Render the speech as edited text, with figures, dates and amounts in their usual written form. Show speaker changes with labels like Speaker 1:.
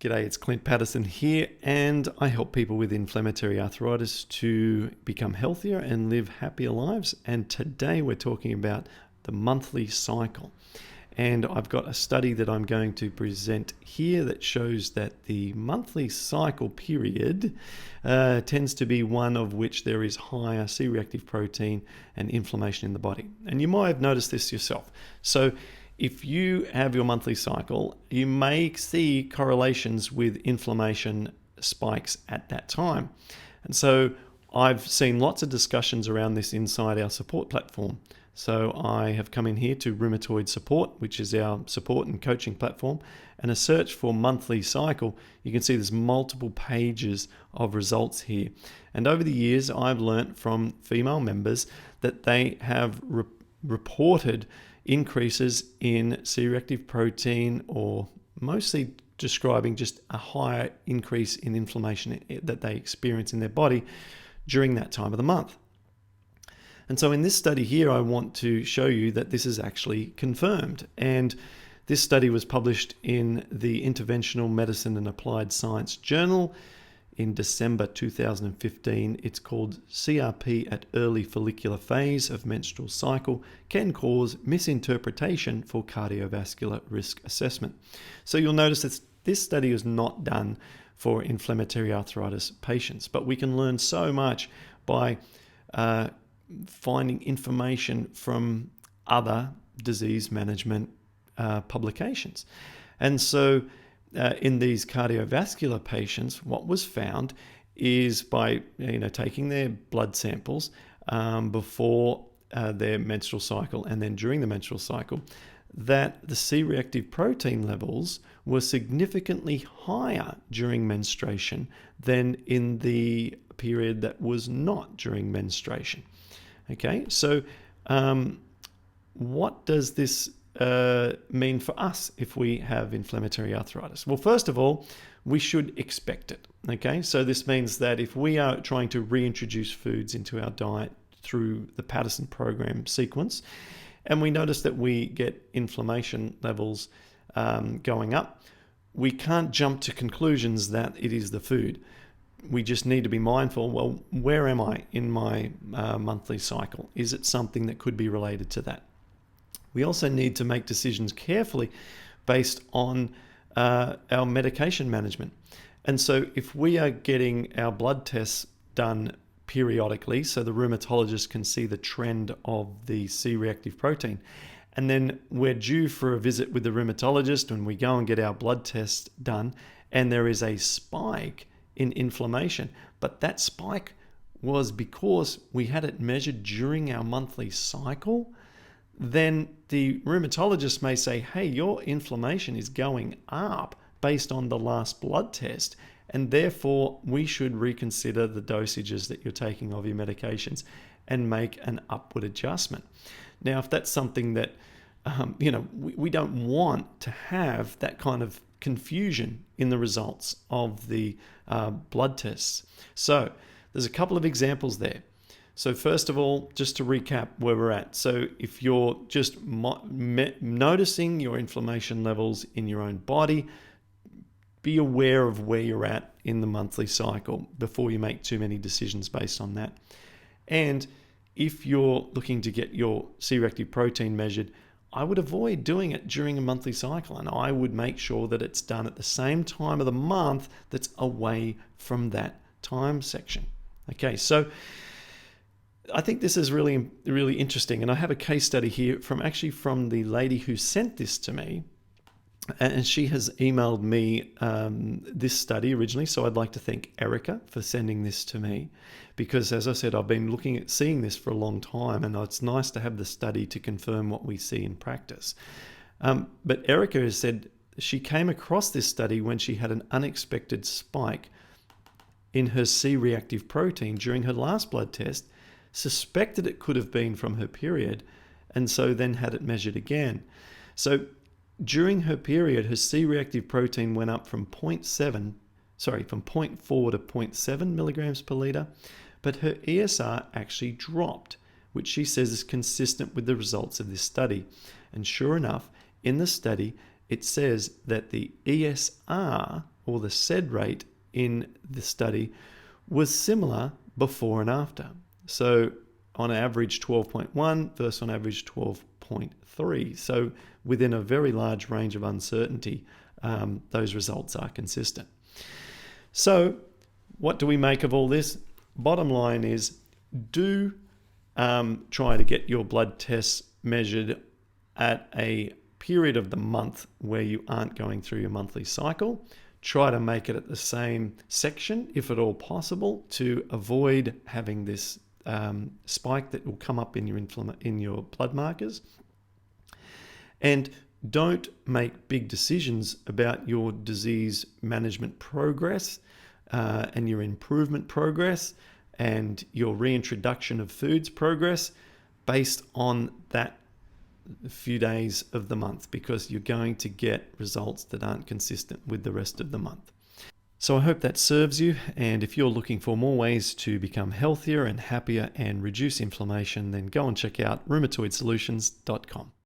Speaker 1: G'day, it's Clint Patterson here, and I help people with inflammatory arthritis to become healthier and live happier lives. And today we're talking about the monthly cycle. And I've got a study that I'm going to present here that shows that the monthly cycle period tends to be one of which there is higher C-reactive protein and inflammation in the body. And you might have noticed this yourself. So if you have your monthly cycle, you may see correlations with inflammation spikes at that time. And so I've seen lots of discussions around this inside our support platform. So I have come in here to Rheumatoid Support, which is our support and coaching platform, and a search for monthly cycle. You can see there's multiple pages of results here. And over the years, I've learnt from female members that they have reported increases in C-reactive protein, or mostly describing just a higher increase in inflammation that they experience in their body during that time of the month. And so in this study here, I want to show you that this is actually confirmed. And this study was published in the Interventional Medicine and Applied Science Journal in December 2015. It's called CRP at Early Follicular Phase of Menstrual Cycle Can Cause Misinterpretation for Cardiovascular Risk Assessment. So you'll notice that this study is not done for inflammatory arthritis patients, but we can learn so much by finding information from other disease management publications. And so in these cardiovascular patients, what was found is by taking their blood samples before their menstrual cycle and then during the menstrual cycle, that the C-reactive protein levels were significantly higher during menstruation than in the period that was not during menstruation. Okay, so what does this mean for us if we have inflammatory arthritis? Well, first of all, we should expect it. Okay, so this means that if we are trying to reintroduce foods into our diet through the Patterson program sequence, and we notice that we get inflammation levels going up, we can't jump to conclusions that it is the food. We just need to be mindful, well, where am I in my monthly cycle? Is it something that could be related to that? We also need to make decisions carefully based on our medication management. And so if we are getting our blood tests done periodically, so the rheumatologist can see the trend of the C-reactive protein, and then we're due for a visit with the rheumatologist and we go and get our blood test done, and there is a spike in inflammation, but that spike was because we had it measured during our monthly cycle, then the rheumatologist may say, hey, your inflammation is going up based on the last blood test, and therefore we should reconsider the dosages that you're taking of your medications and make an upward adjustment. Now, if that's something that we don't want to have that kind of confusion in the results of the blood tests. So there's a couple of examples there. So first of all, just to recap where we're at. So if you're just noticing your inflammation levels in your own body, be aware of where you're at in the monthly cycle before you make too many decisions based on that. And if you're looking to get your C-reactive protein measured, I would avoid doing it during a monthly cycle, and I would make sure that it's done at the same time of the month that's away from that time section. Okay, so I think this is really, really interesting, and I have a case study here from the lady who sent this to me, and she has emailed me this study originally, so I'd like to thank Erica for sending this to me, because as I said, I've been seeing this for a long time, and it's nice to have the study to confirm what we see in practice. But Erica has said she came across this study when she had an unexpected spike in her C-reactive protein during her last blood test, suspected it could have been from her period, and so then had it measured again. So during her period, her C-reactive protein went up from 0.4 to 0.7 milligrams per litre, but her ESR actually dropped, which she says is consistent with the results of this study. And sure enough, in the study, it says that the ESR or the SED rate in the study was similar before and after. So on average 12.1 versus on average 12.3. So within a very large range of uncertainty, those results are consistent. So what do we make of all this? Bottom line is, do try to get your blood tests measured at a period of the month where you aren't going through your monthly cycle. Try to make it at the same section, if at all possible, to avoid having this spike that will come up in your blood markers. And don't make big decisions about your disease management progress and your improvement progress and your reintroduction of foods progress based on that few days of the month, because you're going to get results that aren't consistent with the rest of the month. So I hope that serves you, and if you're looking for more ways to become healthier and happier and reduce inflammation, then go and check out rheumatoidsolutions.com.